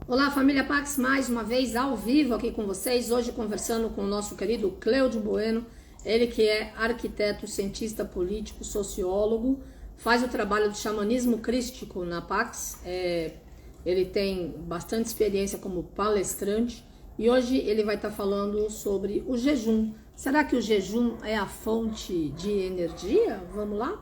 Olá, família Pax, mais uma vez ao vivo aqui com vocês, hoje conversando com o nosso querido Cleudio Bueno, ele que é arquiteto, cientista político, sociólogo, faz o trabalho de xamanismo crístico na Pax, ele tem bastante experiência como palestrante e hoje ele vai estar falando sobre o jejum. Será que o jejum é a fonte de energia? Vamos lá?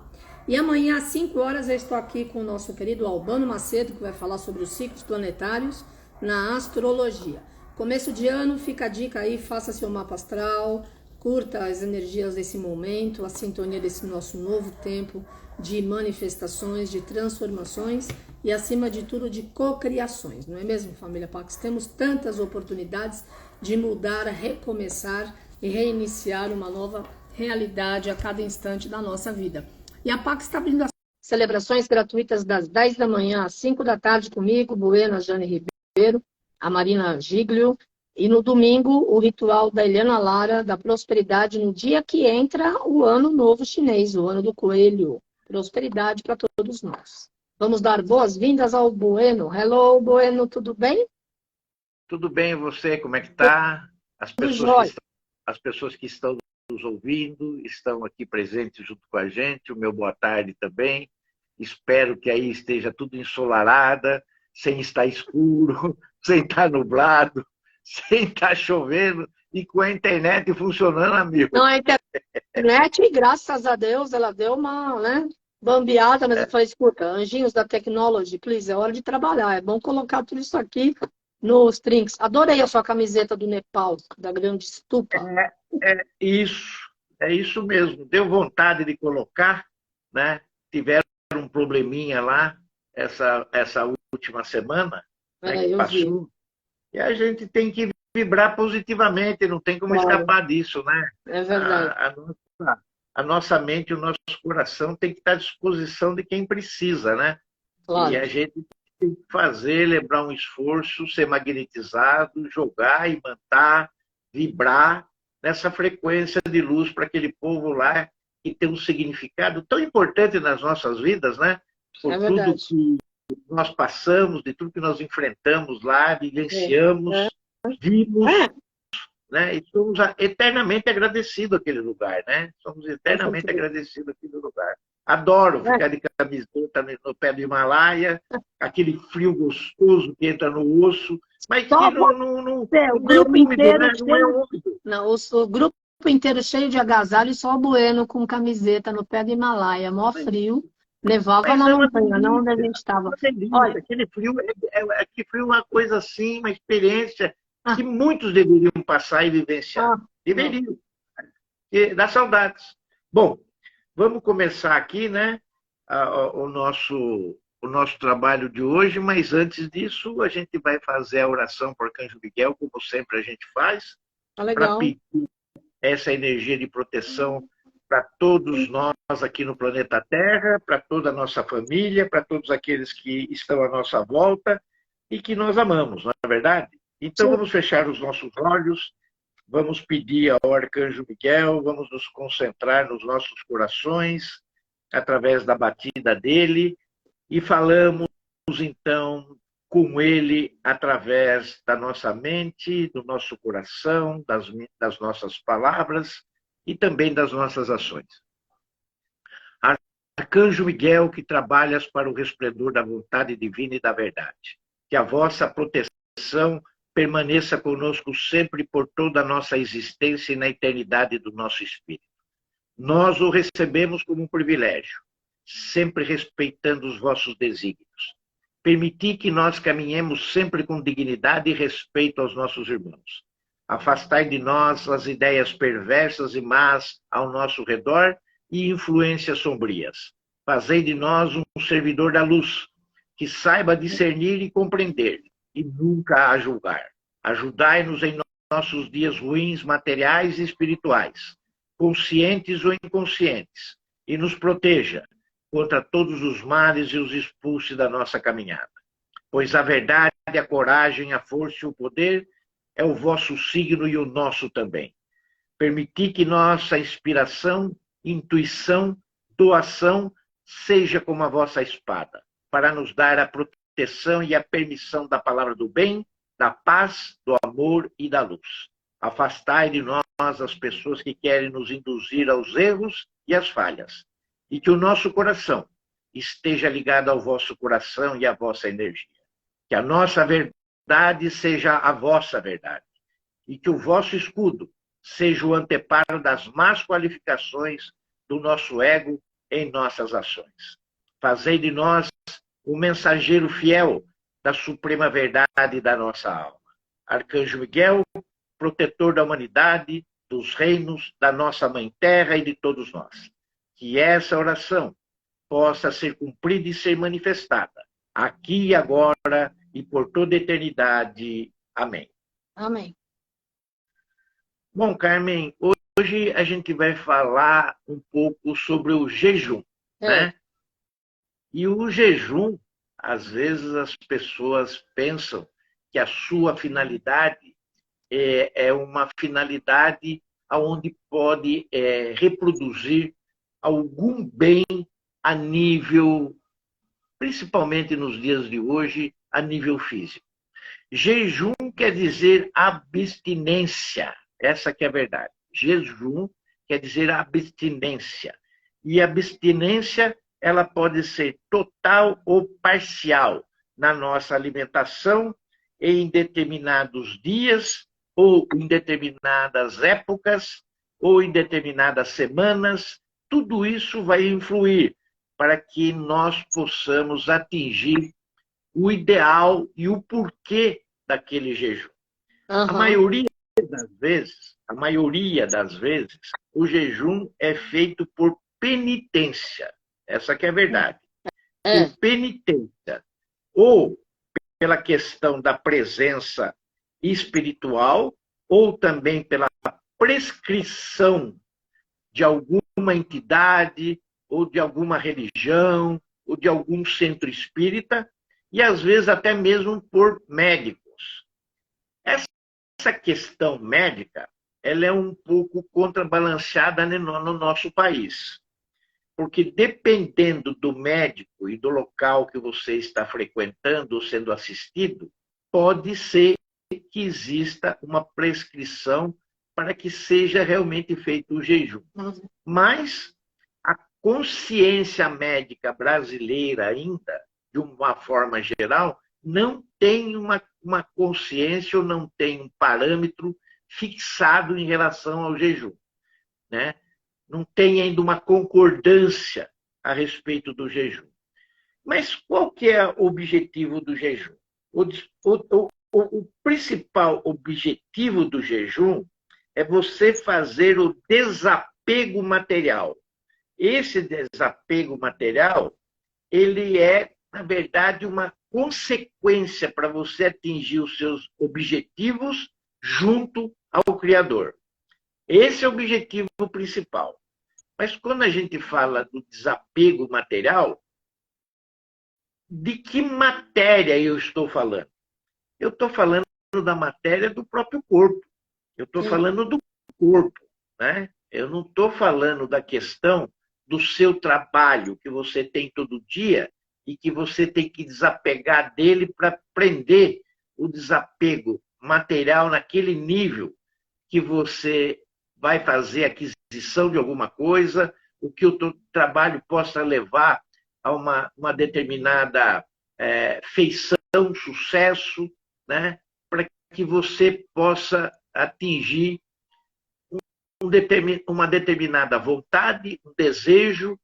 E amanhã às 5 horas eu estou aqui com o nosso querido Albano Macedo, que vai falar sobre os ciclos planetários na astrologia. Começo de ano, fica a dica aí, faça seu mapa astral, curta as energias desse momento, a sintonia desse nosso novo tempo de manifestações, de transformações e, acima de tudo, de cocriações. Não é mesmo, família Pax? Temos tantas oportunidades de mudar, recomeçar e reiniciar uma nova realidade a cada instante da nossa vida. E a Pax está abrindo as celebrações gratuitas das 10 da manhã às 5 da tarde comigo, Bueno, a Jane Ribeiro, a Marina Giglio, e no domingo o ritual da Eliana Lara, da prosperidade, no dia que entra o ano novo chinês, o ano do coelho. Prosperidade para todos nós. Vamos dar boas-vindas ao Bueno. Hello, Bueno, tudo bem? Tudo bem, e você? Como é que está? Tudo jóia. As pessoas que estão nos ouvindo estão aqui presentes junto com a gente. O meu boa tarde também. Espero que aí esteja tudo ensolarada, sem estar escuro, sem estar nublado, sem estar chovendo e com a internet funcionando a mil. Não, a internet, graças a Deus, ela deu uma, né, bambeada, mas eu falei, escuta, anjinhos da technology, please, é hora de trabalhar. É bom colocar tudo isso aqui nos trinks. Adorei a sua camiseta do Nepal, da grande estupa. É isso mesmo. Deu vontade de colocar, né? Tiveram um probleminha lá essa última semana, né, que Eu vi. passou. E a gente tem que vibrar positivamente, não tem como Claro, escapar disso, né? é verdade. A nossa mente, o nosso coração tem que estar à disposição de quem precisa, né? E Claro. a gente tem que fazer, lembrar um esforço, ser magnetizado, jogar, imantar, vibrar nessa frequência de luz para aquele povo lá que tem um significado tão importante nas nossas vidas, né? É Por tudo verdade. que nós passamos, de tudo que nós enfrentamos lá, É. vivenciamos, vimos, É, né? E somos eternamente agradecidos àquele lugar, né? Somos com eternamente certeza. agradecidos àquele lugar. Adoro É. ficar de camiseta no pé do Himalaia, aquele frio gostoso que entra no osso, mas que Só você, o não é grupo úmido, inteiro né? Não é cheio. úmido. Não, o grupo inteiro cheio de agasalho e só o Bueno com camiseta no pé do Himalaia, mó frio. Nevava Mas na é uma montanha, não onde a delícia, gente estava. uma delícia. Olha, Aquele frio é uma coisa assim, uma experiência ah, que muitos deveriam passar e vivenciar. não. Deveriam, porque dá saudades. Bom, vamos começar aqui, né, o nosso trabalho de hoje, mas antes disso, a gente vai fazer a oração por Arcanjo Miguel, como sempre a gente faz, Tá para legal. pedir essa energia de proteção para todos nós aqui no planeta Terra, para toda a nossa família, para todos aqueles que estão à nossa volta e que nós amamos, não é verdade? Então Sim. vamos fechar os nossos olhos, vamos pedir ao Arcanjo Miguel, vamos nos concentrar nos nossos corações, através da batida dele, e falamos então com ele através da nossa mente, do nosso coração, das nossas palavras e também das nossas ações. Arcanjo Miguel, que trabalhas para o resplendor da vontade divina e da verdade, que a vossa proteção permaneça conosco sempre por toda a nossa existência e na eternidade do nosso espírito. Nós o recebemos como um privilégio, sempre respeitando os vossos desígnios. Permiti que nós caminhemos sempre com dignidade e respeito aos nossos irmãos. Afastai de nós as ideias perversas e más ao nosso redor e influências sombrias. Fazei de nós um servidor da luz, que saiba discernir e compreender, e nunca a julgar. Ajudai-nos em nossos dias ruins, materiais e espirituais, conscientes ou inconscientes, e nos proteja contra todos os males e os expulse da nossa caminhada. Pois a verdade, a coragem, a força e o poder é o vosso signo e o nosso também. Permiti que nossa inspiração, intuição, doação seja como a vossa espada, para nos dar a proteção e a permissão da palavra do bem, da paz, do amor e da luz. Afastai de nós as pessoas que querem nos induzir aos erros e às falhas, e que o nosso coração esteja ligado ao vosso coração e à vossa energia. Que a nossa verdade seja a vossa verdade, e que o vosso escudo seja o anteparo das más qualificações do nosso ego em nossas ações. Fazei de nós o mensageiro fiel da suprema verdade da nossa alma. Arcanjo Miguel, protetor da humanidade, dos reinos, da nossa Mãe Terra e de todos nós. Que essa oração possa ser cumprida e ser manifestada, aqui e agora e por toda a eternidade. Amém. Amém. Bom, Carmen, hoje a gente vai falar um pouco sobre o jejum, né? E o jejum, às vezes as pessoas pensam que a sua finalidade é uma finalidade onde pode reproduzir algum bem a nível, principalmente nos dias de hoje, a nível físico. Jejum quer dizer abstinência, essa que é a verdade. Jejum quer dizer abstinência. E abstinência, ela pode ser total ou parcial na nossa alimentação em determinados dias, ou em determinadas épocas, ou em determinadas semanas. Tudo isso vai influir para que nós possamos atingir o ideal e o porquê daquele jejum. Uhum. A maioria das vezes, o jejum é feito por penitência. Essa que é a verdade. Por penitência. Ou pela questão da presença espiritual, ou também pela prescrição de alguma entidade, ou de alguma religião, ou de algum centro espírita, e às vezes até mesmo por médicos. Essa questão médica, ela é um pouco contrabalanceada no nosso país. Porque dependendo do médico e do local que você está frequentando ou sendo assistido, pode ser que exista uma prescrição para que seja realmente feito o jejum. Mas a consciência médica brasileira ainda, de uma forma geral, não tem uma consciência ou não tem um parâmetro fixado em relação ao jejum, né? Não tem ainda uma concordância a respeito do jejum. Mas qual que é o objetivo do jejum? O principal objetivo do jejum é você fazer o desapego material. Esse desapego material, ele é, na verdade, uma consequência para você atingir os seus objetivos junto ao Criador. Esse é o objetivo principal. Mas quando a gente fala do desapego material, de que matéria eu estou falando? Eu estou falando da matéria do próprio corpo. Eu estou falando do corpo, né? Eu não estou falando da questão do seu trabalho que você tem todo dia e que você tem que desapegar dele para aprender o desapego material naquele nível que você vai fazer aquisição de alguma coisa, o que o teu trabalho possa levar a uma determinada feição, sucesso, né? Para que você possa atingir uma determinada vontade, um desejo,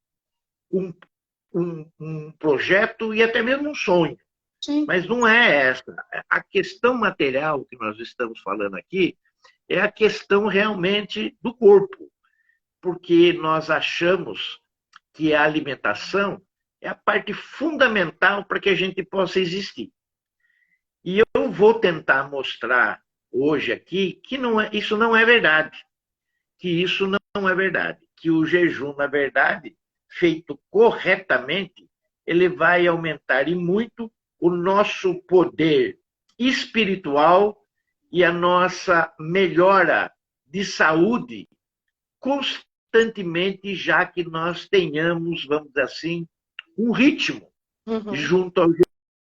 um projeto e até mesmo um sonho. Sim. Mas não é essa. A questão material que nós estamos falando aqui é a questão realmente do corpo. Porque nós achamos que a alimentação é a parte fundamental para que a gente possa existir. E eu vou tentar mostrar hoje aqui que isso não é verdade. Que isso não é verdade. Que o jejum, na verdade, feito corretamente, ele vai aumentar e muito o nosso poder espiritual e a nossa melhora de saúde constantemente, já que nós tenhamos, vamos dizer assim, um ritmo junto ao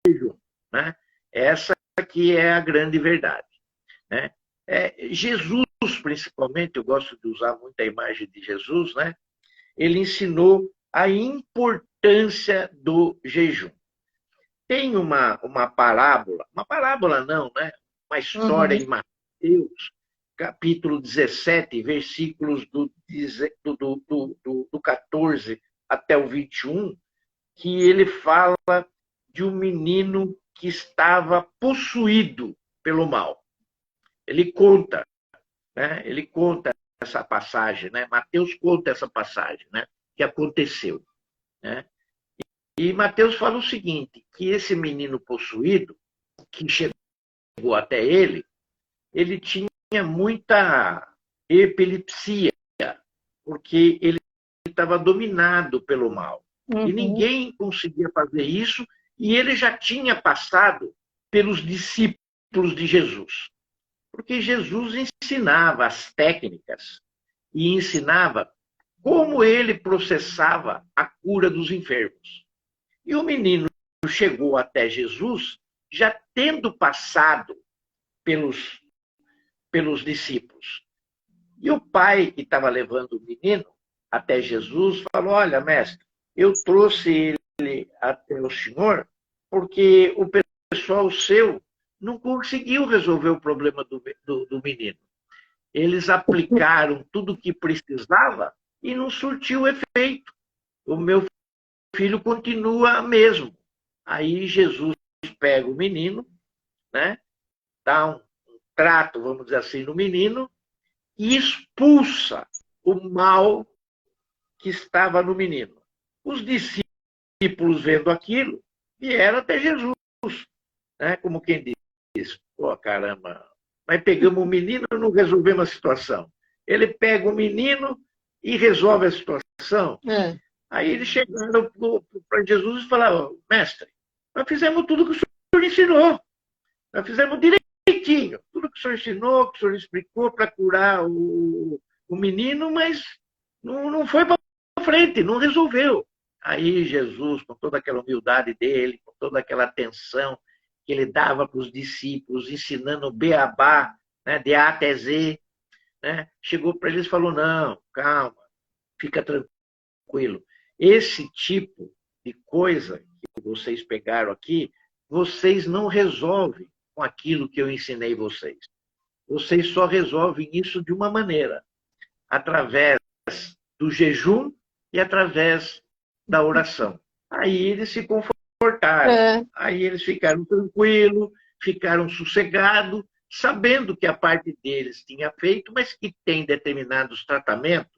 jejum. né? Essa que é a grande verdade, né? Jesus, principalmente, eu gosto de usar muito a imagem de Jesus, né? Ele ensinou a importância do jejum. Tem uma parábola não, né? Uma história em Mateus, capítulo 17, versículos do 14 até o 21, que ele fala de um menino que estava possuído pelo mal. Ele conta, né? Ele conta essa passagem, né? Mateus conta essa passagem, né? Que aconteceu, né? E Mateus fala o seguinte, que esse menino possuído, que chegou até ele tinha muita epilepsia, porque ele estava dominado pelo mal. E ninguém conseguia fazer isso, e ele já tinha passado pelos discípulos de Jesus. Porque Jesus ensinava as técnicas e ensinava como ele processava a cura dos enfermos. E o menino chegou até Jesus já tendo passado pelos discípulos. E o pai que estava levando o menino até Jesus falou: olha, mestre, eu trouxe ele até o senhor porque o pessoal seu não conseguiu resolver o problema do menino. Eles aplicaram tudo o que precisava e não surtiu efeito. O meu filho continua mesmo. Aí Jesus pega o menino, né? Dá um trato, vamos dizer assim, no menino e expulsa o mal que estava no menino. Os discípulos, vendo aquilo, vieram até Jesus, né? Como quem diz, pô, caramba, mas pegamos o menino e não resolvemos a situação. Ele pega o menino e resolve a situação. Aí eles chegaram para Jesus e falaram: mestre, nós fizemos tudo que o senhor ensinou. Nós fizemos direitinho. Tudo que o senhor ensinou, que o senhor explicou para curar o menino, mas não foi para frente, não resolveu. Aí Jesus, com toda aquela humildade dele, com toda aquela atenção que ele dava para os discípulos, ensinando o beabá, né, de A até Z, né, chegou para eles e falou: não, calma, fica tranquilo. Esse tipo de coisa que vocês pegaram aqui, vocês não resolvem com aquilo que eu ensinei vocês. Vocês só resolvem isso de uma maneira, através do jejum e através da oração. Aí eles se confortaram, aí eles ficaram tranquilos, ficaram sossegados, sabendo que a parte deles tinha feito, mas que tem determinados tratamentos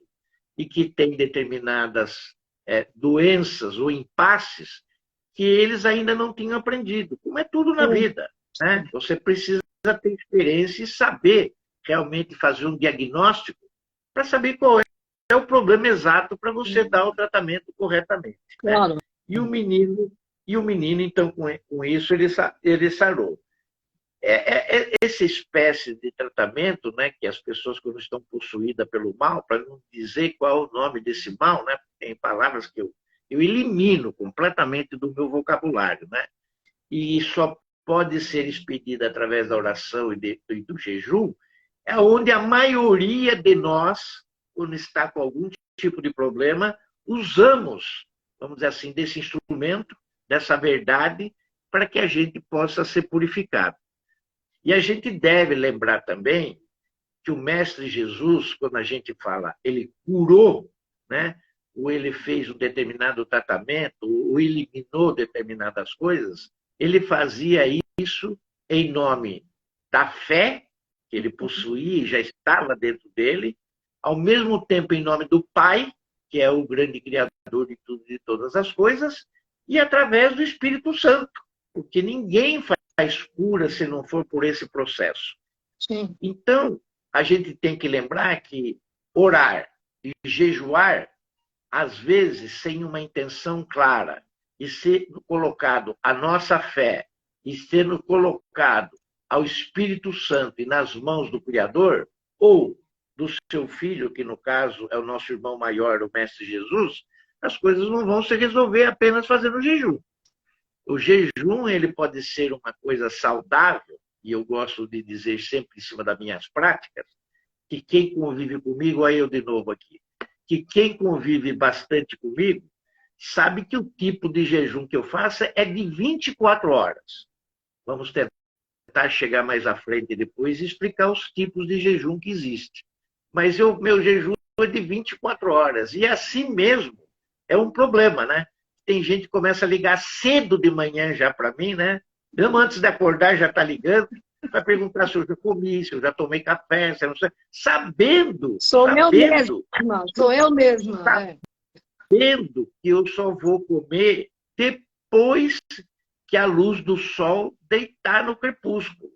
e que tem determinadas doenças ou impasses que eles ainda não tinham aprendido, como é tudo na vida, né? Você precisa ter experiência e saber realmente fazer um diagnóstico para saber qual é o problema exato para você dar o tratamento corretamente. Claro. Né? E o menino, então, com isso, ele sarou. Essa espécie de tratamento, né, que as pessoas, quando estão possuídas pelo mal, para não dizer qual é o nome desse mal, né, tem palavras que eu elimino completamente do meu vocabulário, né, e só pode ser expedida através da oração e do jejum, é onde a maioria de nós, quando está com algum tipo de problema, usamos, vamos dizer assim, desse instrumento, dessa verdade, para que a gente possa ser purificado. E a gente deve lembrar também que o Mestre Jesus, quando a gente fala, ele curou, né? Ou ele fez um determinado tratamento, ou eliminou determinadas coisas, ele fazia isso em nome da fé que ele possuía e já estava dentro dele, ao mesmo tempo em nome do Pai, que é o grande Criador de tudo e de todas as coisas, e através do Espírito Santo, porque ninguém faz cura se não for por esse processo. Sim. Então, a gente tem que lembrar que orar e jejuar, às vezes, sem uma intenção clara, e ser colocado a nossa fé, e sendo colocado ao Espírito Santo e nas mãos do Criador, ou do seu filho, que no caso é o nosso irmão maior, o Mestre Jesus, as coisas não vão se resolver apenas fazendo jejum. O jejum ele pode ser uma coisa saudável, e eu gosto de dizer sempre em cima das minhas práticas, que quem convive comigo, olha eu de novo aqui, que quem convive bastante comigo sabe que o tipo de jejum que eu faço é de 24 horas. Vamos tentar chegar mais à frente depois e explicar os tipos de jejum que existem. Mas meu jejum é de 24 horas. E assim mesmo é um problema, né? Tem gente que começa a ligar cedo de manhã já para mim, né? Mesmo antes de acordar já está ligando, para perguntar se eu já comi, se eu já tomei café, se eu não sei. Sabendo, Sou eu mesma, sou eu mesma. Sabendo que eu só vou comer depois que a luz do sol deitar no crepúsculo.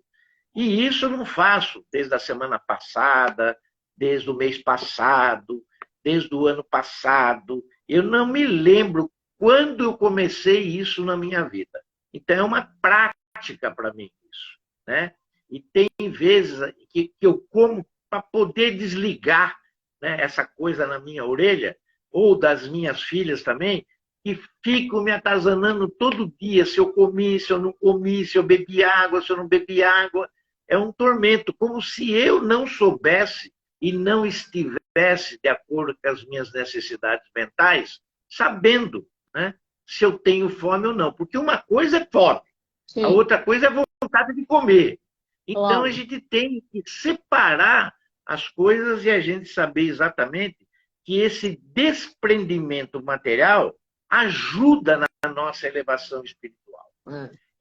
E isso eu não faço desde a semana passada, desde o mês passado, desde o ano passado. Eu não me lembro quando eu comecei isso na minha vida. Então, é uma prática para mim isso, né? E tem vezes que eu como para poder desligar, né, essa coisa na minha orelha, ou das minhas filhas também, que ficam me atazanando todo dia, se eu comi, se eu não comi, se eu bebi água, se eu não bebi água. É um tormento, como se eu não soubesse e não estivesse de acordo com as minhas necessidades mentais, sabendo, né, se eu tenho fome ou não. Porque uma coisa é fome, sim, a outra coisa é vontade de comer. Então, claro, a gente tem que separar as coisas e a gente saber exatamente que esse desprendimento material ajuda na nossa elevação espiritual.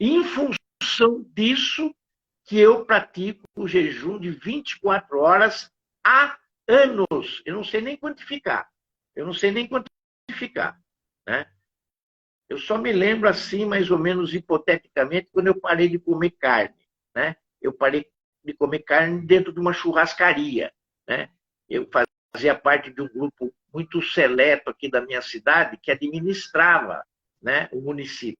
E em função disso, que eu pratico o jejum de 24 horas há anos. Eu não sei nem quantificar. Né? Eu só me lembro assim, mais ou menos hipoteticamente, quando eu parei de comer carne. Né? Eu parei de comer carne dentro de uma churrascaria. Né? Eu fazia parte de um grupo muito seleto aqui da minha cidade que administrava, né, o município.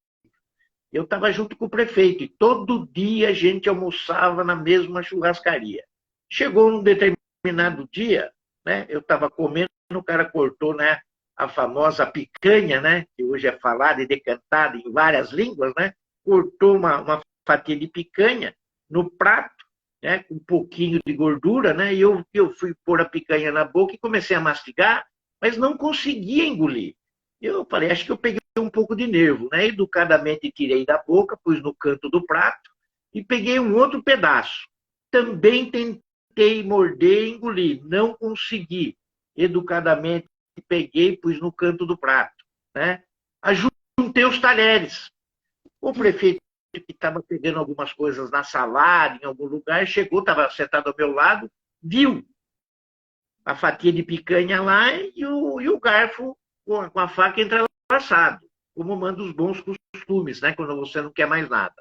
Eu estava junto com o prefeito e todo dia a gente almoçava na mesma churrascaria. Chegou um determinado dia, né, eu estava comendo, o cara cortou, né, a famosa picanha, né, que hoje é falada e decantada em várias línguas, né, cortou uma fatia de picanha no prato, né, com um pouquinho de gordura, né, e eu fui pôr a picanha na boca e comecei a mastigar, mas não conseguia engolir. Eu falei, acho que eu peguei um pouco de nervo, né? Educadamente tirei da boca, pus no canto do prato e peguei um outro pedaço. Também tentei morder e engolir, não consegui. Educadamente peguei, pus no canto do prato, né? Juntei os talheres. O prefeito que estava pegando algumas coisas na salada, em algum lugar, chegou, estava sentado ao meu lado, viu a fatia de picanha lá e o garfo com a faca entrelaçado, como manda os bons costumes, né? Quando você não quer mais nada.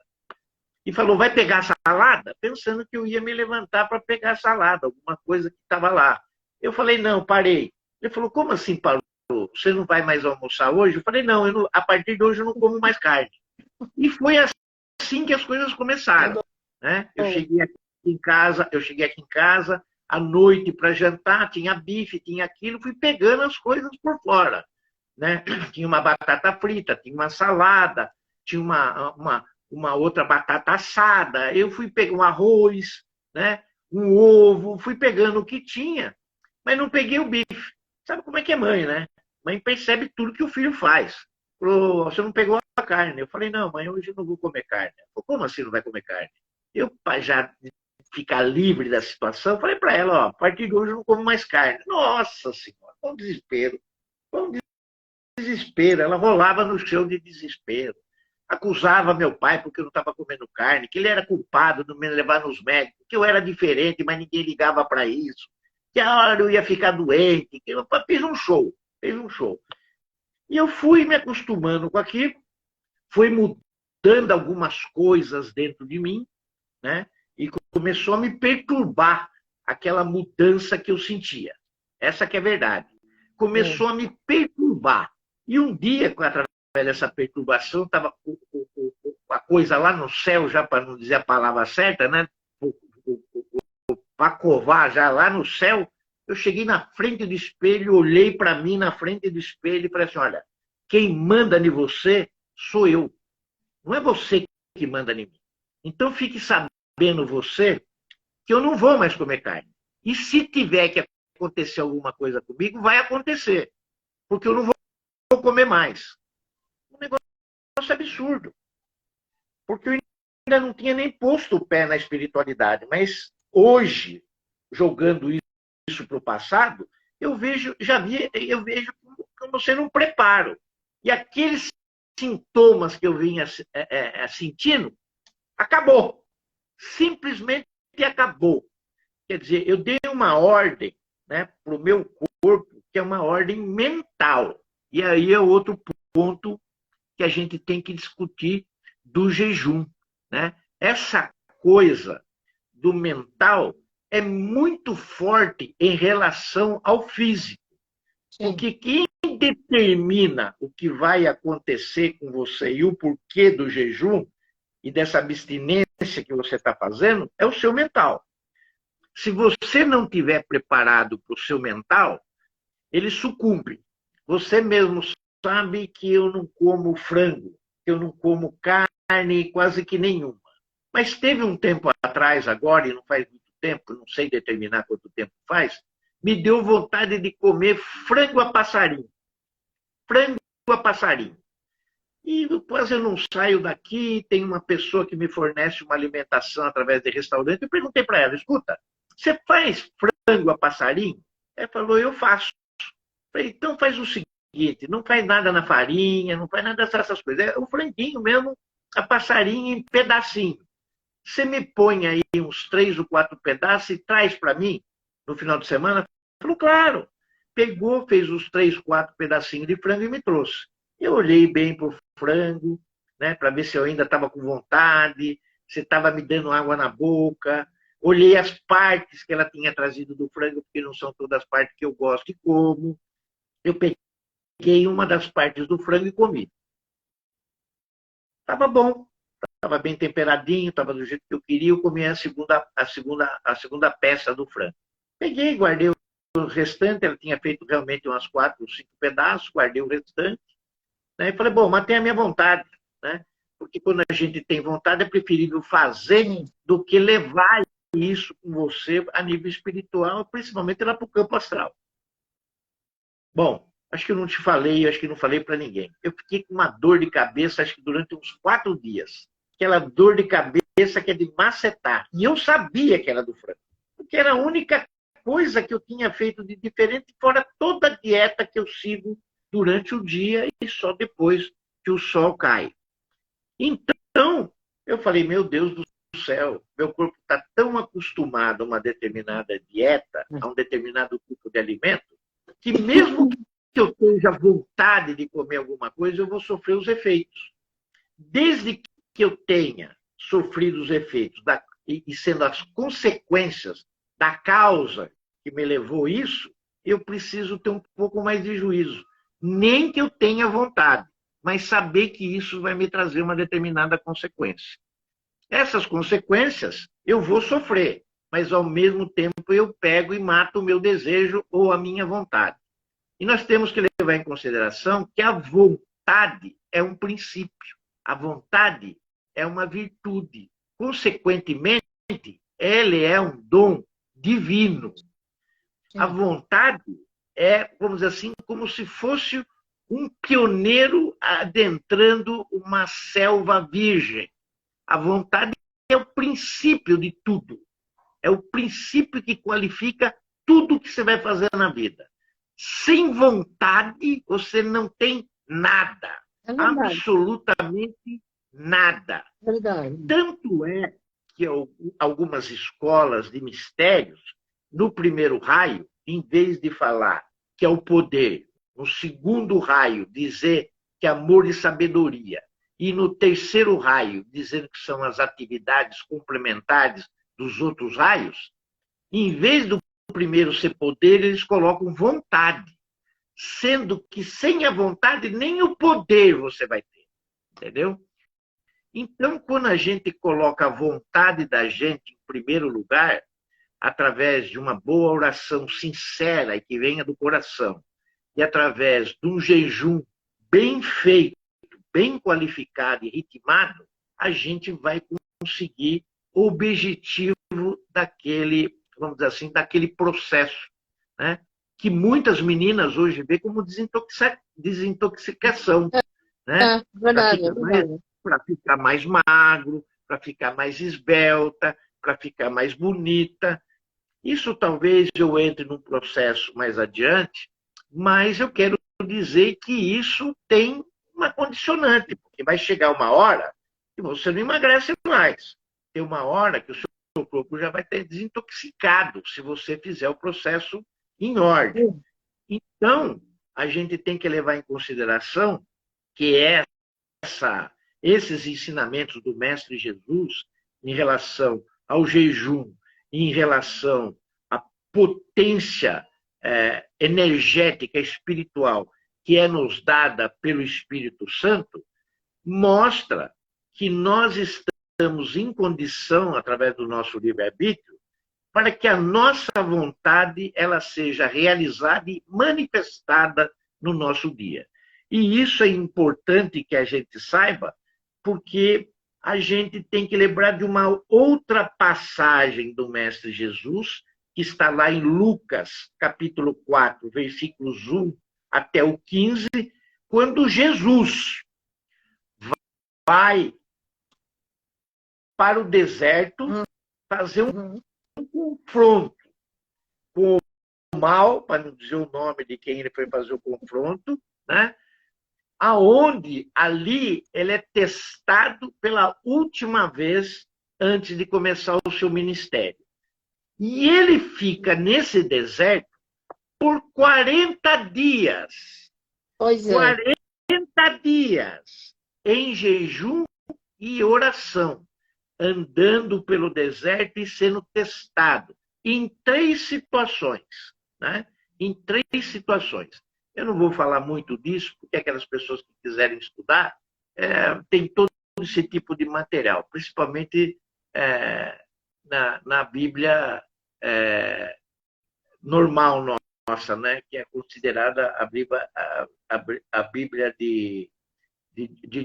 E falou, vai pegar a salada? Pensando que eu ia me levantar para pegar a salada, alguma coisa que estava lá. Eu falei, não, parei. Ele falou, como assim parou? Você não vai mais almoçar hoje? Eu falei, não, a partir de hoje eu não como mais carne. E foi assim que as coisas começaram. Né? Eu cheguei aqui em casa, à noite para jantar, tinha bife, tinha aquilo, fui pegando as coisas por fora. Né? Tinha uma batata frita, tinha uma salada, tinha uma outra batata assada, eu fui pegar um arroz, né? Um ovo, fui pegando o que tinha, mas não peguei o bife. Sabe como é que é mãe, né? Mãe percebe tudo que o filho faz. Falou, você não pegou a carne. Eu falei, não, mãe, hoje eu não vou comer carne. Falou, como assim não vai comer carne? Eu, para já ficar livre da situação, falei para ela, ó, a partir de hoje eu não como mais carne. Nossa Senhora, foi um desespero. Ela rolava no chão de desespero. Acusava meu pai porque eu não estava comendo carne, que ele era culpado de me levar nos médicos, que eu era diferente, mas ninguém ligava para isso, que a hora eu ia ficar doente, que eu fez um show. E eu fui me acostumando com aquilo, fui mudando algumas coisas dentro de mim, né? E começou a me perturbar aquela mudança que eu sentia. Essa que é a verdade. Começou a me perturbar. E um dia, através dessa perturbação, estava com a coisa lá no céu, já para não dizer a palavra certa, né? Para covar já lá no céu, eu cheguei na frente do espelho, olhei para mim na frente do espelho e falei assim, olha, quem manda em você sou eu. Não é você que manda em mim. Então fique sabendo você que eu não vou mais comer carne. E se tiver que acontecer alguma coisa comigo, vai acontecer. Porque eu não vou comer mais. Um negócio absurdo. Porque eu ainda não tinha nem posto o pé na espiritualidade. Mas hoje, jogando isso para o passado, eu vejo como sendo um preparo. E aqueles sintomas que eu vinha sentindo, acabou. Simplesmente acabou. Quer dizer, eu dei uma ordem, né, para o meu corpo, que é uma ordem mental. E aí é outro ponto que a gente tem que discutir do jejum. Né? Essa coisa do mental é muito forte em relação ao físico. Sim. Porque quem determina o que vai acontecer com você e o porquê do jejum e dessa abstinência que você está fazendo é o seu mental. Se você não estiver preparado para o seu mental, ele sucumbe. Você mesmo sabe que eu não como frango, que eu não como carne quase que nenhuma. Mas teve um tempo atrás, agora, e não faz muito tempo, não sei determinar quanto tempo faz, me deu vontade de comer frango a passarinho. Frango a passarinho. E depois eu não saio daqui, tem uma pessoa que me fornece uma alimentação através de restaurante. Eu perguntei para ela, escuta, você faz frango a passarinho? Ela falou, eu faço. Eu falei, então faz o seguinte, não faz nada na farinha, não faz nada dessas coisas. É o franguinho mesmo, a passarinho em pedacinho. Você me põe aí uns 3 ou 4 pedaços e traz para mim no final de semana? Falou, claro. Pegou, fez os 3, 4 pedacinhos de frango e me trouxe. Eu olhei bem para o frango, né, para ver se eu ainda estava com vontade, se estava me dando água na boca. Olhei as partes que ela tinha trazido do frango, porque não são todas as partes que eu gosto e como. Eu peguei uma das partes do frango e comi. Estava bom, estava bem temperadinho, estava do jeito que eu queria. Eu comi a segunda peça do frango. Peguei, guardei o restante. Ela tinha feito realmente umas 4 ou 5 pedaços, guardei o restante. Né, e falei, bom, matei a minha vontade. Né? Porque quando a gente tem vontade, é preferível fazer do que levar isso com você a nível espiritual, principalmente lá para o campo astral. Bom, acho que eu não te falei, acho que não falei para ninguém. Eu fiquei com uma dor de cabeça, acho que durante uns 4 dias. Aquela dor de cabeça que é de macetar. E eu sabia que era do frango. Porque era a única coisa que eu tinha feito de diferente, fora toda a dieta que eu sigo durante o dia e só depois que o sol cai. Então, eu falei, meu Deus do céu, meu corpo está tão acostumado a uma determinada dieta, a um determinado tipo de alimento, que mesmo que eu tenha vontade de comer alguma coisa, eu vou sofrer os efeitos. Desde que eu tenha sofrido os efeitos e sendo as consequências da causa que me levou isso, eu preciso ter um pouco mais de juízo. Nem que eu tenha vontade, mas saber que isso vai me trazer uma determinada consequência. Essas consequências eu vou sofrer, mas ao mesmo tempo eu pego e mato o meu desejo ou a minha vontade. E nós temos que levar em consideração que a vontade é um princípio, a vontade é uma virtude. Consequentemente, ela é um dom divino. Sim. A vontade é, vamos dizer assim, como se fosse um pioneiro adentrando uma selva virgem. A vontade é o princípio de tudo. É o princípio que qualifica tudo que você vai fazer na vida. Sem vontade, você não tem nada. É absolutamente nada. Verdade. Tanto é que algumas escolas de mistérios, no primeiro raio, em vez de falar que é o poder, no segundo raio, dizer que é amor e sabedoria, e no terceiro raio, dizendo que são as atividades complementares dos outros raios, em vez do primeiro ser poder, eles colocam vontade, sendo que sem a vontade nem o poder você vai ter, entendeu? Então, quando a gente coloca a vontade da gente em primeiro lugar, através de uma boa oração sincera e que venha do coração, e através de um jejum bem feito, bem qualificado e ritmado, a gente vai conseguir o objetivo daquele, vamos dizer assim, daquele processo, né? Que muitas meninas hoje veem como desintoxicação, né? Verdade, é verdade. Para ficar mais magro, para ficar mais esbelta, para ficar mais bonita. Isso talvez eu entre num processo mais adiante, mas eu quero dizer que isso tem uma condicionante, porque vai chegar uma hora que você não emagrece mais. Tem uma hora que o seu corpo já vai ter desintoxicado, se você fizer o processo em ordem. Então, a gente tem que levar em consideração que esses ensinamentos do Mestre Jesus em relação ao jejum, em relação à potência energética, espiritual, que é nos dada pelo Espírito Santo, mostra que nós estamos em condição, através do nosso livre-arbítrio, para que a nossa vontade ela seja realizada e manifestada no nosso dia. E isso é importante que a gente saiba, porque a gente tem que lembrar de uma outra passagem do Mestre Jesus, que está lá em Lucas, capítulo 4, versículos 1 até o 15, quando Jesus vai para o deserto fazer um confronto com o mal, para não dizer o nome de quem ele foi fazer o confronto, né? Aonde ali ele é testado pela última vez antes de começar o seu ministério. E ele fica nesse deserto por 40 dias. Pois é. 40 dias em jejum e oração, andando pelo deserto e sendo testado em 3 situações, né? Em 3 situações. Eu não vou falar muito disso, porque aquelas pessoas que quiserem estudar tem todo esse tipo de material, principalmente na Bíblia normal nossa, né? Que é considerada a Bíblia de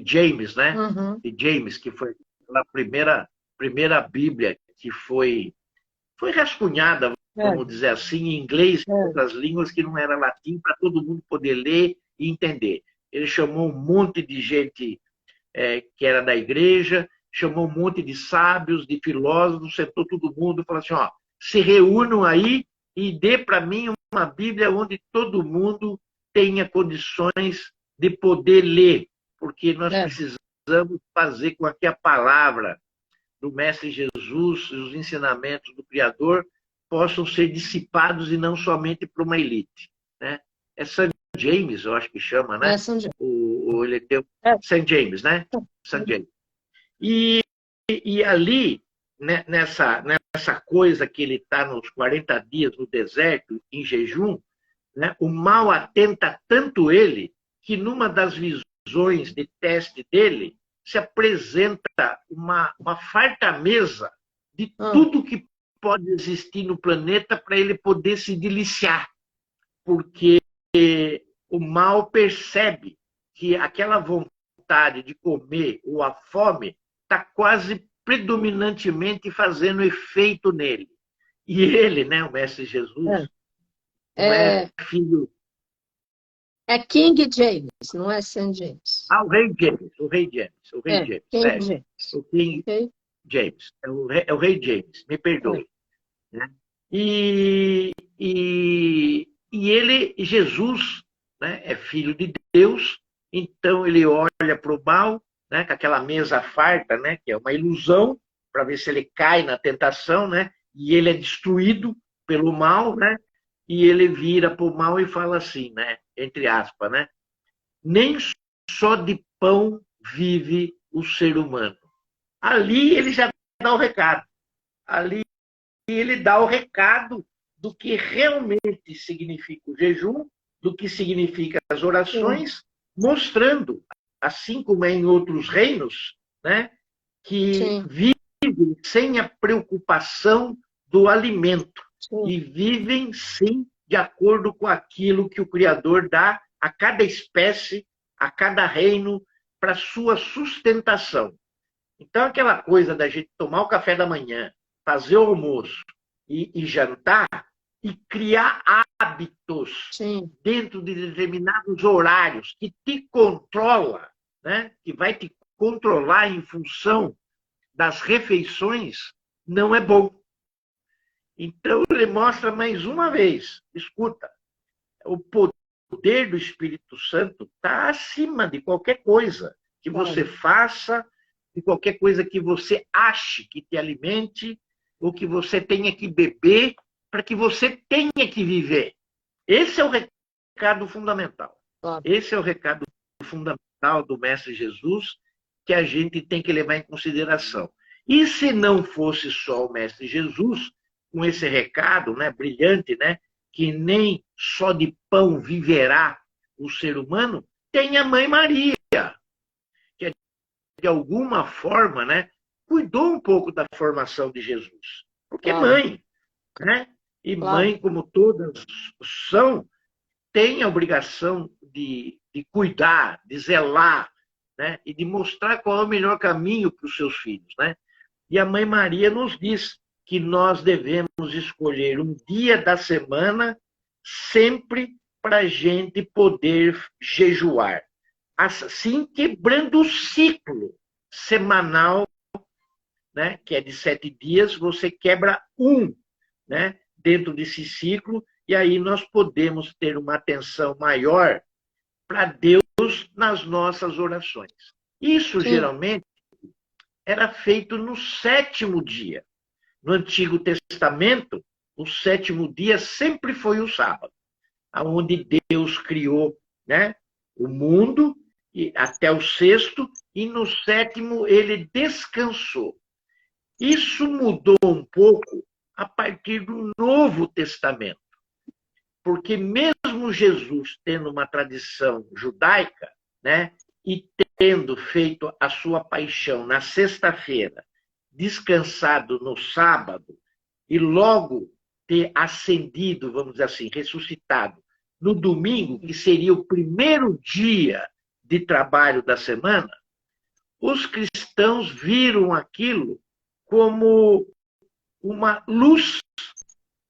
James, né? De James, que foi a primeira Bíblia que foi rascunhada, vamos dizer assim, em inglês e outras línguas que não era latim, para todo mundo poder ler e entender. Ele chamou um monte de gente que era da igreja, chamou um monte de sábios, de filósofos, sentou todo mundo e falou assim, ó, se reúnam aí e dê para mim uma Bíblia onde todo mundo tenha condições de poder ler, porque nós precisamos fazer com que a palavra do Mestre Jesus, os ensinamentos do Criador, possam ser dissipados e não somente para uma elite, né? É St. James, eu acho que chama, né? St. James. Ele tem St. James, né? St. James. E ali, né, nessa coisa que ele está nos 40 dias no deserto, em jejum, né, o mal atenta tanto ele que numa das visões de teste dele se apresenta uma farta mesa de tudo que pode existir no planeta para ele poder se deliciar. Porque o mal percebe que aquela vontade de comer ou a fome está quase predominantemente fazendo efeito nele. E ele, né, o Mestre Jesus, é filho... É King James, não é St. James. O rei James. King James. O King James. É o rei James, me perdoe. Né? E ele, Jesus, né, é filho de Deus, então ele olha para o mal, né, com aquela mesa farta, né, que é uma ilusão, para ver se ele cai na tentação, né, e ele é destruído pelo mal, né, e ele vira para o mal e fala assim, né, entre aspas, né, nem só de pão vive o ser humano. Ali ele já dá o recado. Ali ele dá o recado do que realmente significa o jejum, do que significa as orações, mostrando, assim como é em outros reinos, né, que vivem sem a preocupação do alimento e vivem, sim, de acordo com aquilo que o Criador dá a cada espécie, a cada reino para sua sustentação. Então, aquela coisa da gente tomar o café da manhã, fazer o almoço e jantar, e criar hábitos Sim. dentro de determinados horários que te controla, né? Que vai te controlar em função das refeições, não é bom. Então, ele mostra mais uma vez, escuta, o poder do Espírito Santo está acima de qualquer coisa que você faça, de qualquer coisa que você ache que te alimente, ou que você tenha que beber, para que você tenha que viver. Esse é o recado fundamental. Claro. Esse é o recado fundamental do Mestre Jesus, que a gente tem que levar em consideração. E se não fosse só o Mestre Jesus, com esse recado, né, brilhante, né, que nem só de pão viverá o ser humano, tem a Mãe Maria, que de alguma forma, né, cuidou um pouco da formação de Jesus. Porque mãe, né? E mãe, como todas são, tem a obrigação de cuidar, de zelar, né? E de mostrar qual é o melhor caminho para os seus filhos, né? E a Mãe Maria nos diz que nós devemos escolher um dia da semana sempre para a gente poder jejuar. Assim, quebrando o ciclo semanal, né, que é de 7 dias, você quebra um, né, dentro desse ciclo, e aí nós podemos ter uma atenção maior para Deus nas nossas orações. Isso, geralmente, era feito no 7º dia. No Antigo Testamento, o 7º dia sempre foi o sábado, onde Deus criou, né, o mundo até o 6º, e no 7º ele descansou. Isso mudou um pouco a partir do Novo Testamento, porque mesmo Jesus tendo uma tradição judaica, né, e tendo feito a sua paixão na sexta-feira, descansado no sábado, e logo ter ascendido, vamos dizer assim, ressuscitado no domingo, que seria o primeiro dia de trabalho da semana, os cristãos viram aquilo como uma luz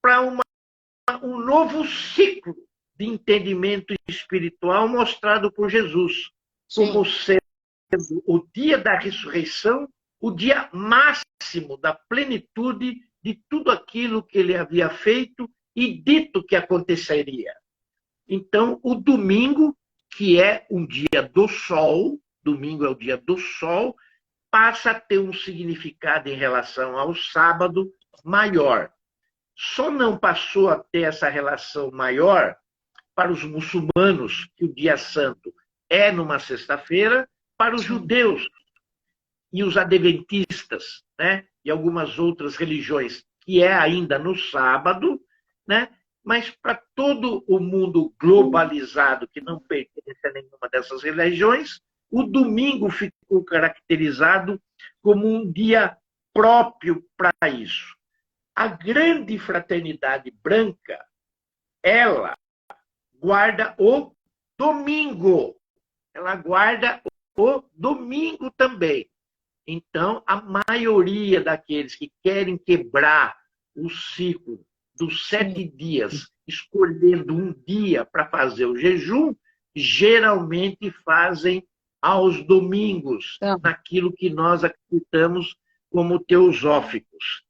para um novo ciclo de entendimento espiritual mostrado por Jesus, como sendo o dia da ressurreição, o dia máximo da plenitude de tudo aquilo que ele havia feito e dito que aconteceria. Então, o domingo, que é um dia do sol, domingo é o dia do sol, passa a ter um significado em relação ao sábado maior. Só não passou a ter essa relação maior para os muçulmanos, que o dia santo é numa sexta-feira, para os judeus e os adventistas, né? E algumas outras religiões, que é ainda no sábado, né? Mas para todo o mundo globalizado, que não pertence a nenhuma dessas religiões, o domingo ficou caracterizado como um dia próprio para isso. A grande fraternidade branca, ela guarda o domingo. Ela guarda o domingo também. Então, a maioria daqueles que querem quebrar o ciclo dos 7 dias, escolhendo um dia para fazer o jejum, geralmente fazem aos domingos, naquilo que nós acreditamos como teosóficos.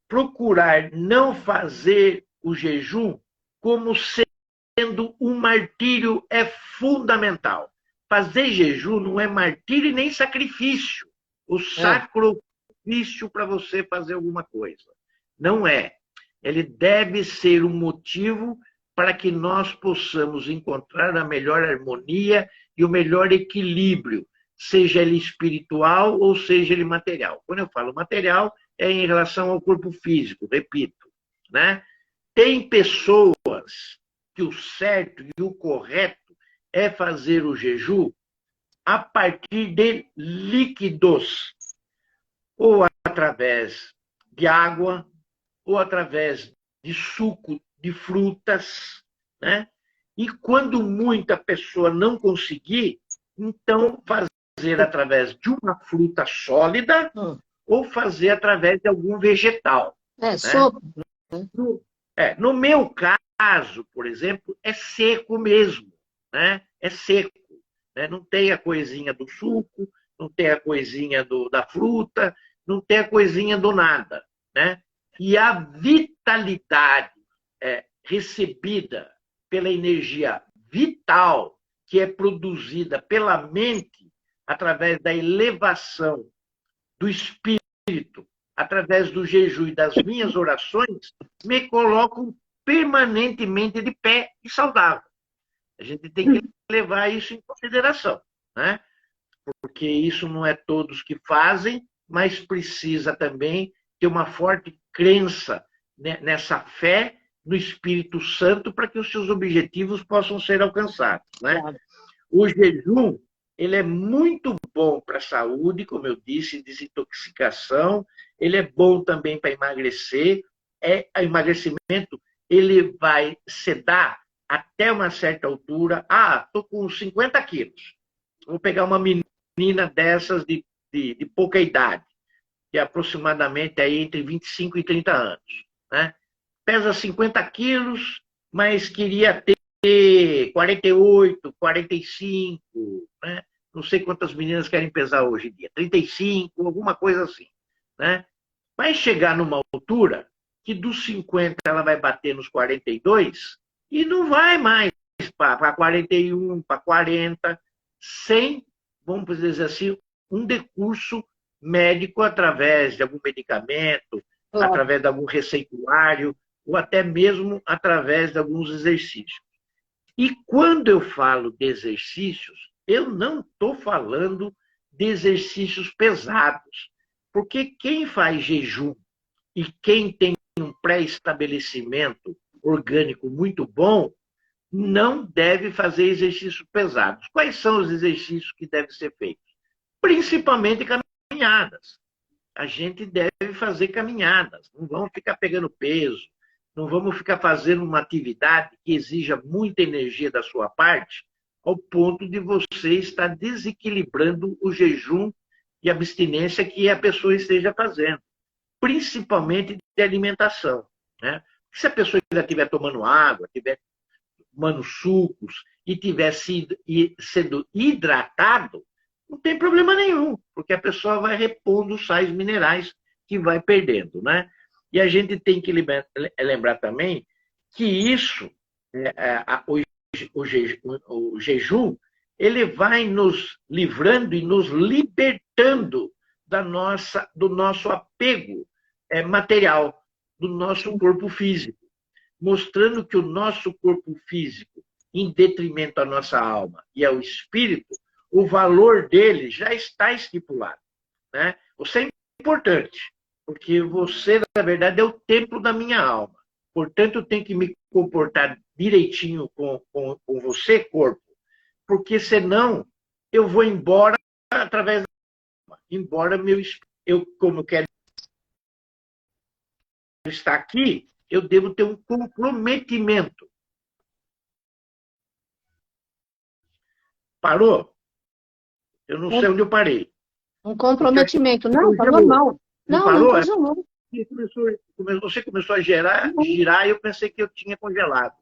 Procurar não fazer o jejum como sendo um martírio é fundamental. Fazer jejum não é martírio nem sacrifício. O sacrifício para você fazer alguma coisa. Não é. Ele deve ser um motivo para que nós possamos encontrar a melhor harmonia e o melhor equilíbrio, seja ele espiritual ou seja ele material. Quando eu falo material, é em relação ao corpo físico, repito, né? Tem pessoas que o certo e o correto é fazer o jejum a partir de líquidos, ou através de água, ou através de suco de frutas, né? E quando muita pessoa não conseguir, então fazer fazer através de uma fruta sólida ou fazer através de algum vegetal. Né? Sopa. No meu caso, por exemplo, é seco mesmo. Né? É seco. Né? Não tem a coisinha do suco, não tem a coisinha da fruta, não tem a coisinha do nada. Né? E a vitalidade recebida pela energia vital que é produzida pela mente através da elevação do espírito, através do jejum e das minhas orações, me colocam permanentemente de pé e saudável. A gente tem que levar isso em consideração, né? Porque isso não é todos que fazem, mas precisa também ter uma forte crença nessa fé no Espírito Santo para que os seus objetivos possam ser alcançados, né? Claro. O jejum, ele é muito bom para a saúde, como eu disse, desintoxicação, ele é bom também para emagrecer, emagrecimento, ele vai sedar até uma certa altura. Estou com 50 quilos, vou pegar uma menina dessas de pouca idade, que é aproximadamente aí entre 25 e 30 anos, né? Pesa 50 quilos, mas queria ter 48, 45, né? Não sei quantas meninas querem pesar hoje em dia, 35, alguma coisa assim, né? Vai chegar numa altura que dos 50 ela vai bater nos 42 e não vai mais para 41, para 40, sem, vamos dizer assim, um decurso médico através de algum medicamento, através de algum receituário, ou até mesmo através de alguns exercícios. E quando eu falo de exercícios, eu não estou falando de exercícios pesados, porque quem faz jejum e quem tem um pré-estabelecimento orgânico muito bom, não deve fazer exercícios pesados. Quais são os exercícios que devem ser feitos? Principalmente caminhadas. A gente deve fazer caminhadas, não vamos ficar pegando peso, não vamos ficar fazendo uma atividade que exija muita energia da sua parte, ao ponto de você estar desequilibrando o jejum e a abstinência que a pessoa esteja fazendo, principalmente de alimentação. Né? Se a pessoa ainda estiver tomando água, estiver tomando sucos e estiver sendo hidratado, não tem problema nenhum, porque a pessoa vai repondo os sais minerais que vai perdendo, né? E a gente tem que lembrar também que isso, o jejum, ele vai nos livrando e nos libertando do nosso apego material, do nosso corpo físico, mostrando que o nosso corpo físico, em detrimento à nossa alma e ao espírito, o valor dele já está estipulado. Né? Você é importante, porque você, na verdade, é o templo da minha alma. Portanto, eu tenho que me comportar direitinho com você, corpo, porque senão eu vou embora através da alma. Embora como eu quero estar aqui, eu devo ter um comprometimento. Parou? Eu não sei onde eu parei. Um comprometimento. Não, tá normal. Não parou? Não. Você começou a girar e eu pensei que eu tinha congelado.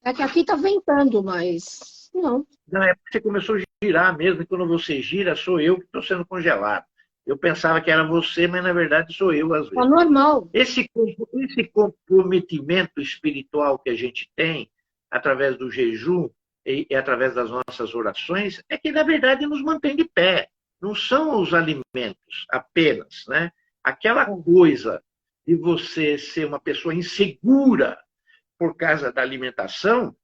É que aqui tá ventando, mas não. Não, é porque você começou a girar mesmo, e quando você gira, sou eu que estou sendo congelado. Eu pensava que era você, mas na verdade sou eu, às vezes. Tá normal. Esse comprometimento espiritual que a gente tem, através do jejum e através das nossas orações, é que, na verdade, nos mantém de pé. Não são os alimentos apenas, né? Aquela coisa de você ser uma pessoa insegura por causa da alimentação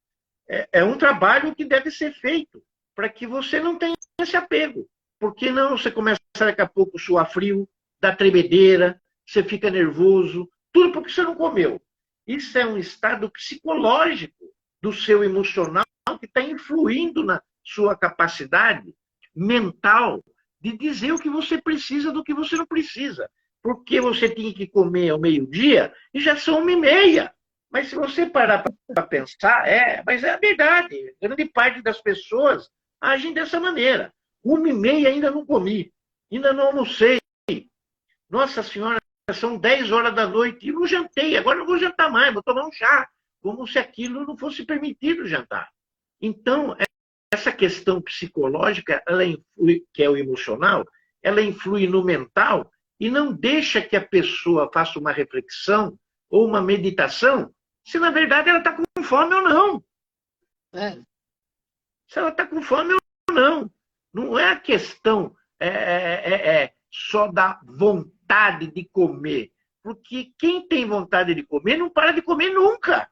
é um trabalho que deve ser feito para que você não tenha esse apego. Porque não, você começa daqui a pouco a suar frio, dá tremedeira, você fica nervoso, tudo porque você não comeu. Isso é um estado psicológico do seu emocional que está influindo na sua capacidade mental de dizer o que você precisa do que você não precisa. Porque você tinha que comer ao meio-dia e já são 1h30. Mas se você parar para pensar, mas é a verdade. Grande parte das pessoas agem dessa maneira. 1h30 ainda não comi, ainda não almocei. Nossa Senhora, são 10 horas da noite e não jantei, agora não vou jantar mais, vou tomar um chá, como se aquilo não fosse permitido jantar. Então, essa questão psicológica, ela influi, que é o emocional, ela influi no mental e não deixa que a pessoa faça uma reflexão ou uma meditação se, na verdade, ela está com fome ou não. Se ela está com fome ou não. Não é a questão só da vontade de comer. Porque quem tem vontade de comer não para de comer nunca.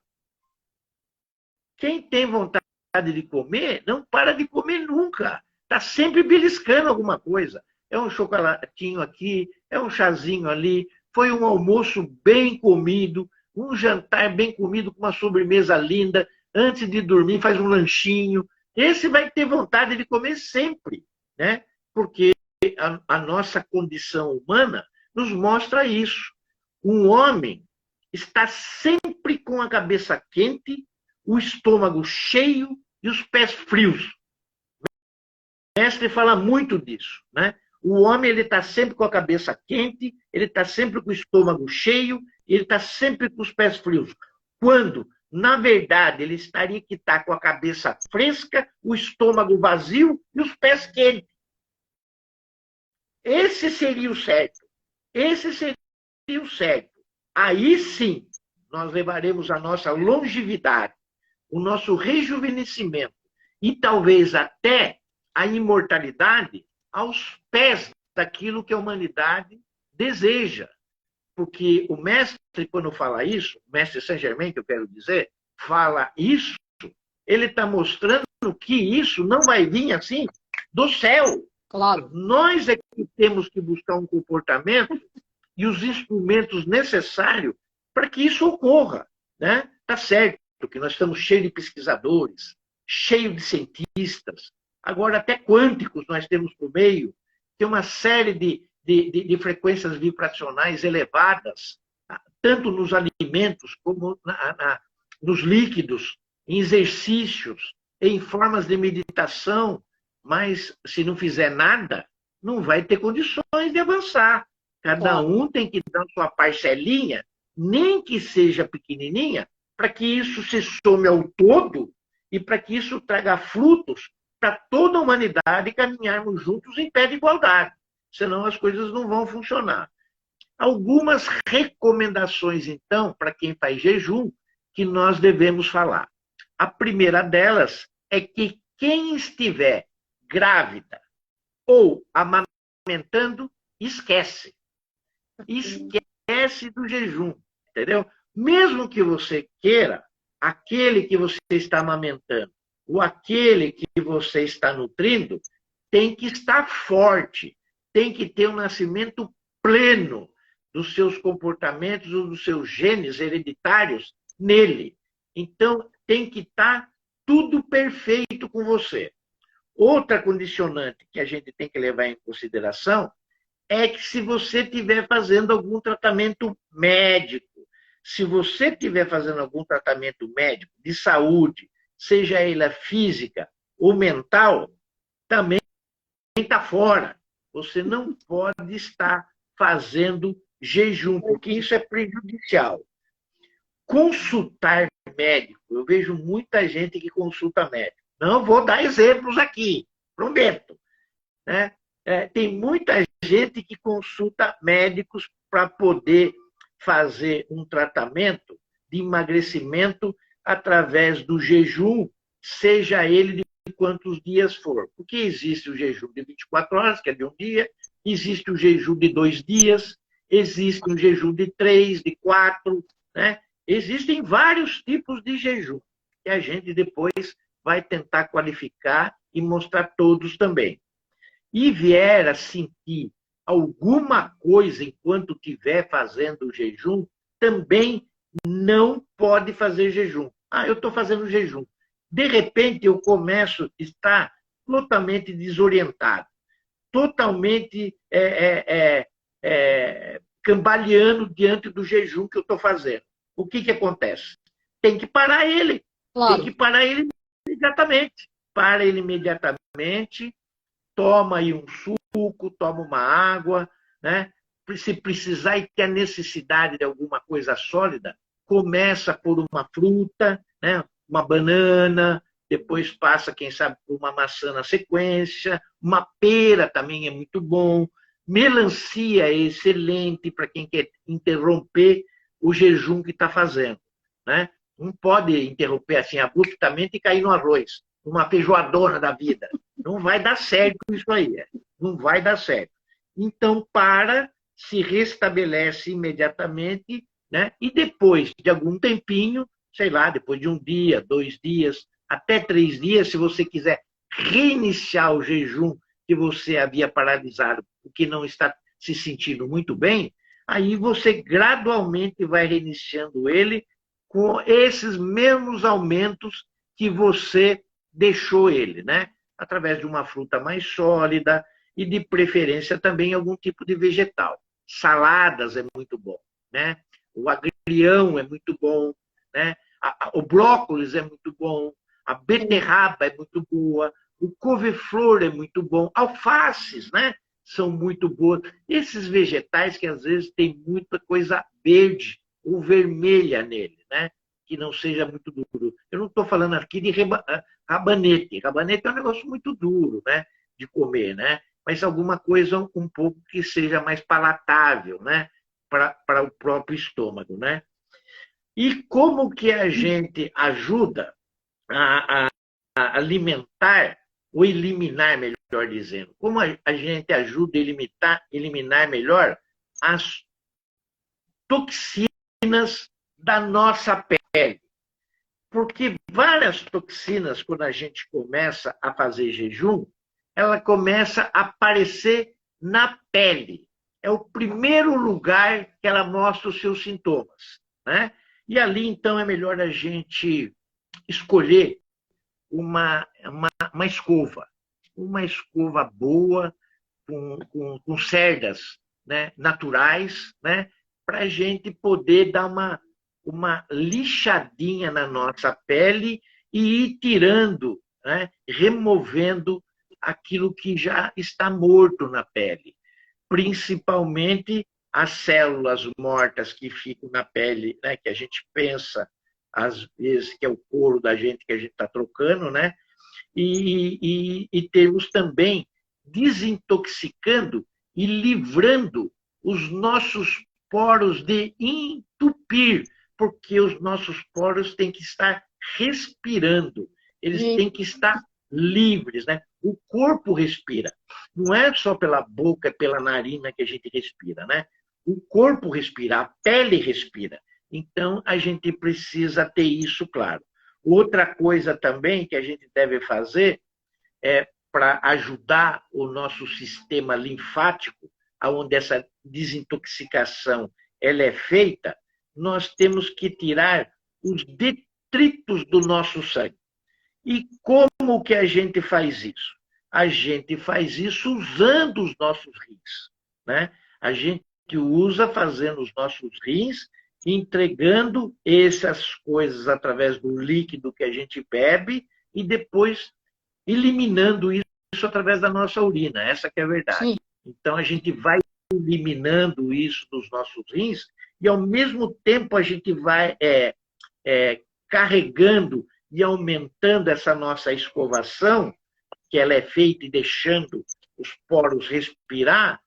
Quem tem vontade de comer não para de comer nunca. Está sempre beliscando alguma coisa. É um chocolatinho aqui, é um chazinho ali, foi um almoço bem comido, um jantar bem comido com uma sobremesa linda, antes de dormir faz um lanchinho. Esse vai ter vontade de comer sempre, né? Porque a nossa condição humana nos mostra isso. Um homem está sempre com a cabeça quente, o estômago cheio e os pés frios. O mestre fala muito disso, né? O homem ele está sempre com a cabeça quente, ele está sempre com o estômago cheio, ele está sempre com os pés frios. Quando, na verdade, ele estaria que estar com a cabeça fresca, o estômago vazio e os pés quentes. Esse seria o certo. Esse seria o certo. Aí sim, nós levaremos a nossa longevidade, o nosso rejuvenescimento e talvez até a imortalidade aos pés daquilo que a humanidade deseja. Porque o mestre, quando fala isso, o mestre Saint-Germain, que eu quero dizer, fala isso, ele está mostrando que isso não vai vir assim do céu. Claro. Nós é que temos que buscar um comportamento e os instrumentos necessários para que isso ocorra, né? Tá certo que nós estamos cheios de pesquisadores, cheios de cientistas, agora até quânticos nós temos por meio, tem uma série de frequências vibracionais elevadas, tanto nos alimentos como nos líquidos, em exercícios, em formas de meditação, mas se não fizer nada, não vai ter condições de avançar. Cada um tem que dar sua parcelinha, nem que seja pequenininha, para que isso se some ao todo e para que isso traga frutos para toda a humanidade caminharmos juntos em pé de igualdade. Senão as coisas não vão funcionar. Algumas recomendações, então, para quem faz jejum, que nós devemos falar. A primeira delas é que quem estiver grávida ou amamentando, esquece. Esquece do jejum, entendeu? Mesmo que você queira, aquele que você está amamentando ou aquele que você está nutrindo, tem que estar forte, tem que ter um nascimento pleno dos seus comportamentos ou dos seus genes hereditários nele. Então, tem que estar tudo perfeito com você. Outra condicionante que a gente tem que levar em consideração é que se você estiver fazendo algum tratamento médico, se você estiver fazendo algum tratamento médico de saúde, seja ela física ou mental, também está fora. Você não pode estar fazendo jejum, porque isso é prejudicial. Consultar médico, eu vejo muita gente que consulta médico. Não vou dar exemplos aqui, prometo. Né? Tem muita gente que consulta médicos para poder fazer um tratamento de emagrecimento através do jejum, seja ele de quantos dias for. Porque existe o jejum de 24 horas, que é de um dia, existe o jejum de 2 dias, existe um jejum de 3, de 4, né? Existem vários tipos de jejum, que a gente depois vai tentar qualificar e mostrar todos também. E vier a sentir alguma coisa enquanto estiver fazendo o jejum, também não pode fazer jejum. Eu estou fazendo jejum. De repente, eu começo a estar totalmente desorientado, totalmente cambaleando diante do jejum que eu estou fazendo. O que acontece? Tem que parar ele. Claro. Tem que parar ele imediatamente. Para ele imediatamente, toma aí um suco, toma uma água, né? Se precisar e ter a necessidade de alguma coisa sólida, começa por uma fruta, né? Uma banana, depois passa, quem sabe, por uma maçã na sequência, uma pera também é muito bom, melancia é excelente para quem quer interromper o jejum que está fazendo, né? Não pode interromper assim abruptamente e cair no arroz, numa feijoadona da vida. Não vai dar certo isso aí, não vai dar certo. Então, se restabelece imediatamente, né? E depois de algum tempinho, sei lá, depois de um dia, 2 dias, até 3 dias, se você quiser reiniciar o jejum que você havia paralisado, porque não está se sentindo muito bem, aí você gradualmente vai reiniciando ele com esses mesmos aumentos que você deixou ele, né? Através de uma fruta mais sólida e, de preferência, também algum tipo de vegetal. Saladas é muito bom, né? O agrião é muito bom, né? O brócolis é muito bom, a beterraba é muito boa, o couve-flor é muito bom, alfaces, né? São muito boas. Esses vegetais que às vezes tem muita coisa verde ou vermelha nele, né? Que não seja muito duro. Eu não estou falando aqui de rabanete. Rabanete é um negócio muito duro, né? De comer, né? Mas alguma coisa um pouco que seja mais palatável, né? Para o próprio estômago, né? E como que a gente ajuda a alimentar ou eliminar, melhor dizendo, como a gente ajuda a eliminar melhor as toxinas da nossa pele. Porque várias toxinas, quando a gente começa a fazer jejum, ela começa a aparecer na pele. É o primeiro lugar que ela mostra os seus sintomas, né? E ali, então, é melhor a gente escolher uma escova. Uma escova boa, com cerdas, né, naturais, né, para a gente poder dar uma lixadinha na nossa pele e ir tirando, né, removendo aquilo que já está morto na pele. Principalmente as células mortas que ficam na pele, né, que a gente pensa, às vezes, que é o couro da gente que a gente está trocando, né? E temos também desintoxicando e livrando os nossos poros de entupir, porque os nossos poros têm que estar respirando, eles têm que estar livres, né? O corpo respira, não é só pela boca, pela narina que a gente respira, né? O corpo respira, a pele respira. Então, a gente precisa ter isso claro. Outra coisa também que a gente deve fazer é para ajudar o nosso sistema linfático, onde essa desintoxicação ela é feita, nós temos que tirar os detritos do nosso sangue. E como que a gente faz isso? A gente faz isso usando os nossos rins, né? A gente usa fazendo os nossos rins, entregando essas coisas através do líquido que a gente bebe e depois eliminando isso através da nossa urina. Essa que é a verdade. Sim. Então, a gente vai eliminando isso dos nossos rins e, ao mesmo tempo, a gente vai carregando e aumentando essa nossa escovação, que ela é feita e deixando os poros respirar,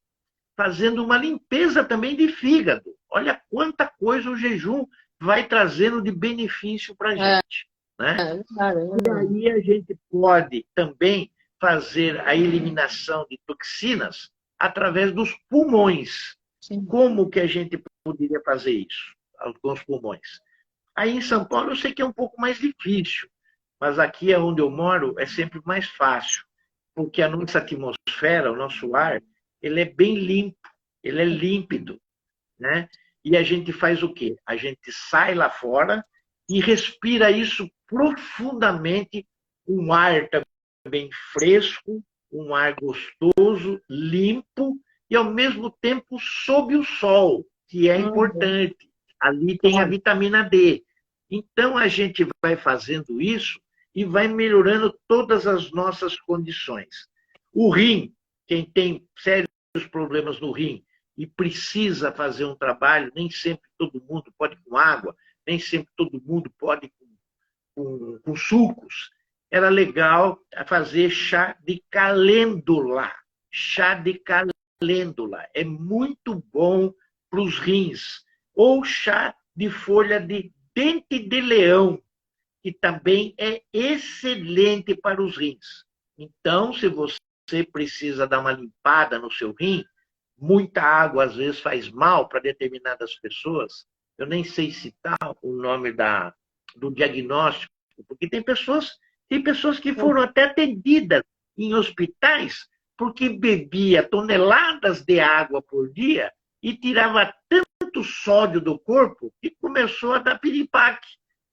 fazendo uma limpeza também de fígado. Olha quanta coisa o jejum vai trazendo de benefício para a gente. Né? E aí a gente pode também fazer a eliminação de toxinas através dos pulmões. Sim. Como que a gente poderia fazer isso com os pulmões? Aí em São Paulo eu sei que é um pouco mais difícil, mas aqui onde eu moro é sempre mais fácil, porque a nossa atmosfera, o nosso ar, ele é bem limpo, ele é límpido, né? E a gente faz o quê? A gente sai lá fora e respira isso profundamente, um ar também fresco, um ar gostoso, limpo e, ao mesmo tempo, sob o sol, que é importante. Ali tem a vitamina D. Então, a gente vai fazendo isso e vai melhorando todas as nossas condições. O rim, quem tem sérios problemas no rim e precisa fazer um trabalho, nem sempre todo mundo pode com água, nem sempre todo mundo pode com sucos. Era legal fazer chá de calêndula. Chá de calêndula é muito bom para os rins. Ou chá de folha de dente de leão, que também é excelente para os rins. Então, se você precisa dar uma limpada no seu rim, muita água às vezes faz mal para determinadas pessoas. Eu nem sei citar o nome do diagnóstico, porque tem pessoas que foram até atendidas em hospitais porque bebia toneladas de água por dia e tirava tanto sódio do corpo que começou a dar piripaque.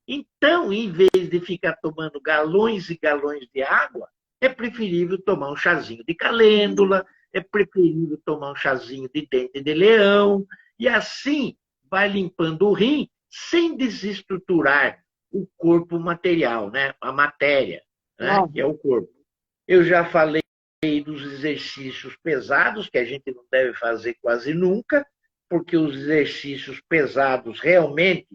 Então, em vez de ficar tomando galões e galões de água, é preferível tomar um chazinho de calêndula, é preferível tomar um chazinho de dente de leão, e assim vai limpando o rim sem desestruturar o corpo material, né? A matéria, né? Que é o corpo. Eu já falei dos exercícios pesados, que a gente não deve fazer quase nunca, porque os exercícios pesados realmente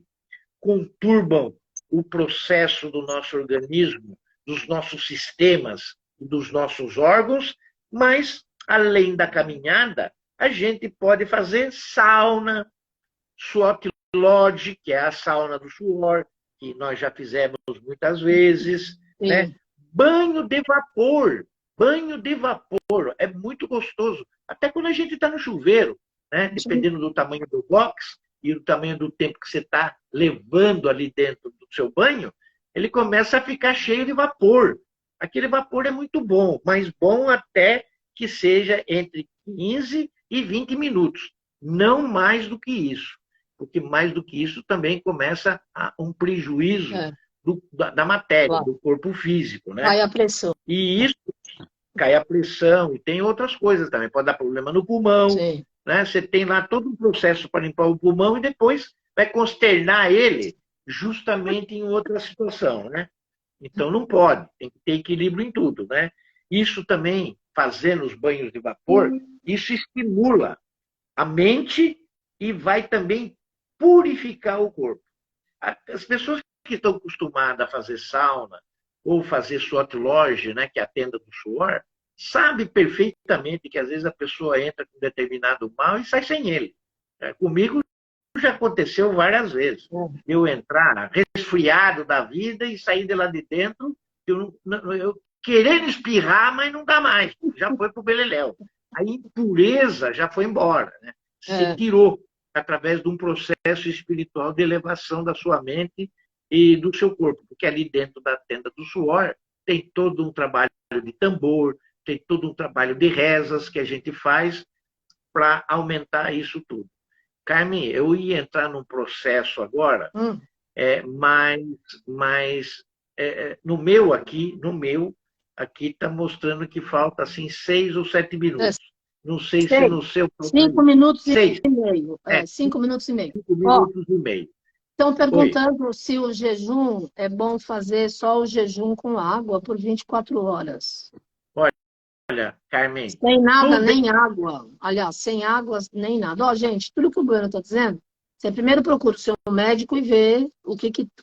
conturbam o processo do nosso organismo, dos nossos sistemas e dos nossos órgãos, mas, além da caminhada, a gente pode fazer sauna, sweat lodge, que é a sauna do suor, que nós já fizemos muitas vezes, né? Banho de vapor. Banho de vapor é muito gostoso. Até quando a gente está no chuveiro, né? Dependendo do tamanho do box e do tamanho do tempo que você está levando ali dentro do seu banho, ele começa a ficar cheio de vapor. Aquele vapor é muito bom, mas bom até que seja entre 15 e 20 minutos. Não mais do que isso. Porque mais do que isso também começa a um prejuízo da matéria, do corpo físico, né? Cai a pressão. E isso cai a pressão, e tem outras coisas também. Pode dar problema no pulmão, né? Você tem lá todo um processo para limpar o pulmão e depois vai consternar ele justamente em outra situação, né? Então não pode, tem que ter equilíbrio em tudo, né? Isso também, fazendo os banhos de vapor, isso estimula a mente e vai também purificar o corpo. As pessoas que estão acostumadas a fazer sauna ou fazer sweat lodge, né, que é a tenda do suor, sabe perfeitamente que às vezes a pessoa entra com determinado mal e sai sem ele. Comigo já aconteceu várias vezes. Eu entrar resfriado da vida e sair de lá de dentro, eu querendo espirrar, mas não dá mais. Já foi para o beleléu. A impureza já foi embora, né? Se tirou através de um processo espiritual de elevação da sua mente e do seu corpo. Porque ali dentro da tenda do suor tem todo um trabalho de tambor, tem todo um trabalho de rezas que a gente faz para aumentar isso tudo. Carmen, eu ia entrar num processo agora, mas no meu aqui está mostrando que falta assim 6 ou 7 minutos. Não sei se no seu... 5 minutos e meio. 5 minutos e meio. 5 minutos e meio. Estão perguntando se o jejum é bom fazer só o jejum com água por 24 horas. Olha, Carmen... Sem nada, nem água. Aliás, sem água, nem nada. Ó, gente, tudo que o Bueno está dizendo, você primeiro procura o seu médico e vê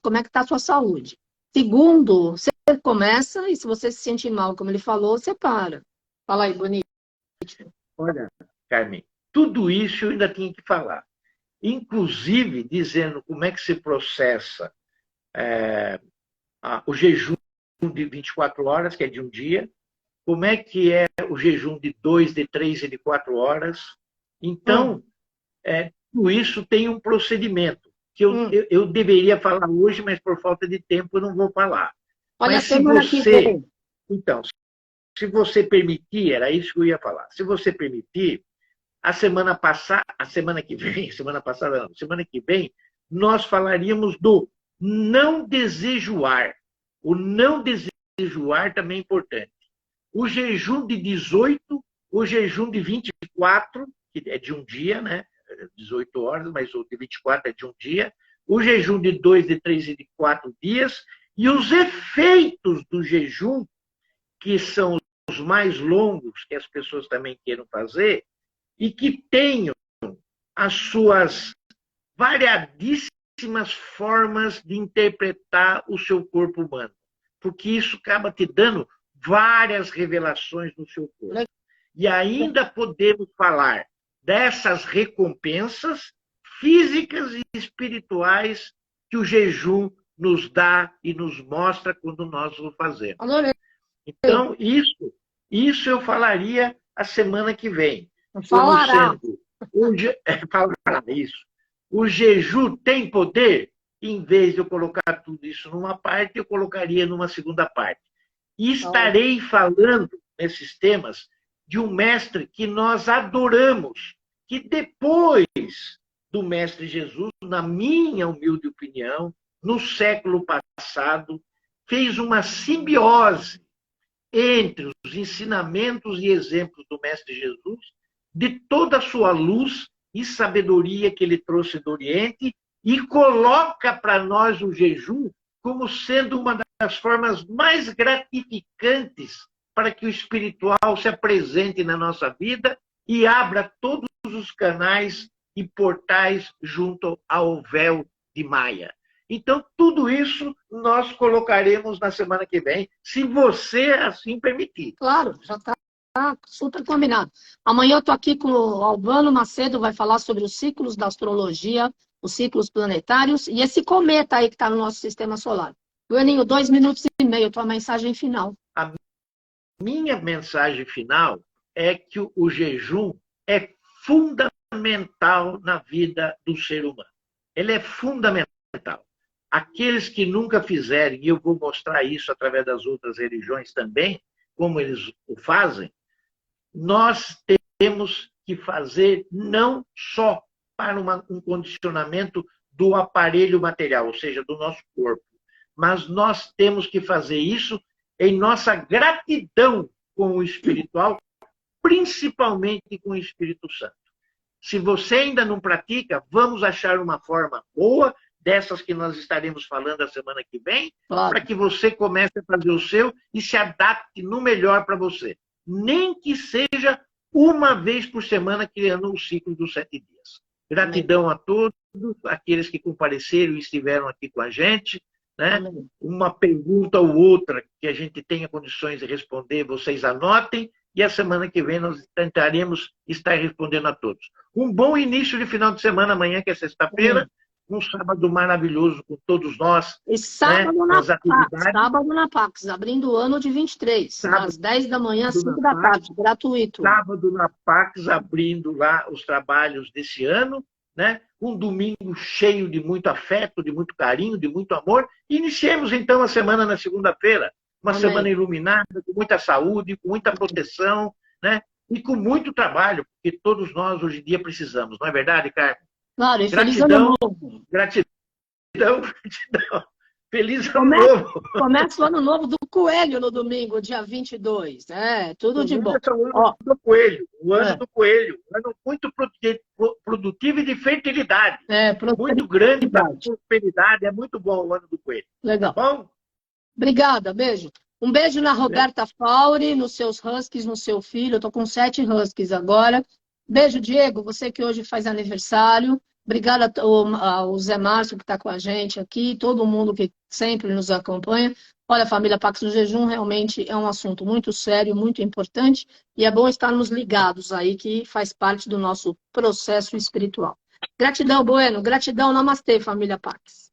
como é que está a sua saúde. Segundo, você começa e se você se sentir mal, como ele falou, você para. Fala aí, bonito. Olha, Carmen, tudo isso eu ainda tinha que falar. Inclusive, dizendo como é que se processa o jejum de 24 horas, que é de um dia, como é que é o jejum de 2, de 3 e de 4 horas. Então, tudo isso tem um procedimento, que eu deveria falar hoje, mas por falta de tempo eu não vou falar. Olha, mas se você... Então, se você permitir, era isso que eu ia falar. Se você permitir, semana que vem, nós falaríamos do não desejoar. O não desejoar também é importante. O jejum de 18, o jejum de 24, que é de um dia, né? 18 horas, mas o de 24 é de um dia. O jejum de 2, de 3 e de 4 dias. E os efeitos do jejum, que são mais longos que as pessoas também queiram fazer e que tenham as suas variadíssimas formas de interpretar o seu corpo humano, porque isso acaba te dando várias revelações no seu corpo. E ainda podemos falar dessas recompensas físicas e espirituais que o jejum nos dá e nos mostra quando nós o fazemos. Então, isso eu falaria a semana que vem. Falará. Isso. O jejum tem poder? Em vez de eu colocar tudo isso numa parte, eu colocaria numa segunda parte. E estarei falando nesses temas de um mestre que nós adoramos, que depois do mestre Jesus, na minha humilde opinião, no século passado, fez uma simbiose entre os ensinamentos e exemplos do mestre Jesus, de toda a sua luz e sabedoria que ele trouxe do Oriente, e coloca para nós o jejum como sendo uma das formas mais gratificantes para que o espiritual se apresente na nossa vida e abra todos os canais e portais junto ao véu de Maia. Então, tudo isso nós colocaremos na semana que vem, se você assim permitir. Claro, já está super combinado. Amanhã eu estou aqui com o Albano Macedo, vai falar sobre os ciclos da astrologia, os ciclos planetários e esse cometa aí que está no nosso sistema solar. Bueninho, 2 minutos e meio, tua mensagem final. A minha mensagem final é que o jejum é fundamental na vida do ser humano. Ele é fundamental. Aqueles que nunca fizerem, e eu vou mostrar isso através das outras religiões também, como eles o fazem, nós temos que fazer não só para um condicionamento do aparelho material, ou seja, do nosso corpo, mas nós temos que fazer isso em nossa gratidão com o espiritual, principalmente com o Espírito Santo. Se você ainda não pratica, vamos achar uma forma boa, dessas que nós estaremos falando a semana que vem, claro, para que você comece a fazer o seu e se adapte no melhor para você. Nem que seja uma vez por semana, criando um ciclo dos 7 dias. Gratidão a todos, aqueles que compareceram e estiveram aqui com a gente. Né? Uma pergunta ou outra que a gente tenha condições de responder, vocês anotem, e a semana que vem nós tentaremos estar respondendo a todos. Um bom início de final de semana amanhã, que é sexta-feira, um sábado maravilhoso com todos nós. E sábado, né? sábado na Pax, abrindo o ano de 23, sábado, às 10 da manhã, 5 da tarde, gratuito. Sábado na Pax, abrindo lá os trabalhos desse ano, né? Um domingo cheio de muito afeto, de muito carinho, de muito amor. E iniciemos então a semana na segunda-feira, uma semana iluminada, com muita saúde, com muita proteção, né? E com muito trabalho, porque todos nós hoje em dia precisamos, não é verdade, Carmen? Claro, e feliz ano novo. Gratidão. Feliz ano novo. Começa o ano novo do Coelho no domingo, dia 22. Tudo de bom. O ano do Coelho. O ano do Coelho. Um ano muito produtivo e de fertilidade. Muito grande para prosperidade. É muito bom o ano do Coelho. Legal. Tá bom? Obrigada, beijo. Um beijo na Roberta Fauri, nos seus huskies, no seu filho. Eu tô com 7 huskies agora. Beijo, Diego, você que hoje faz aniversário. Obrigada ao Zé Márcio que está com a gente aqui, todo mundo que sempre nos acompanha. Olha, a família Pax do Jejum realmente é um assunto muito sério, muito importante, e é bom estarmos ligados aí, que faz parte do nosso processo espiritual. Gratidão, Bueno. Gratidão, namastê, família Pax.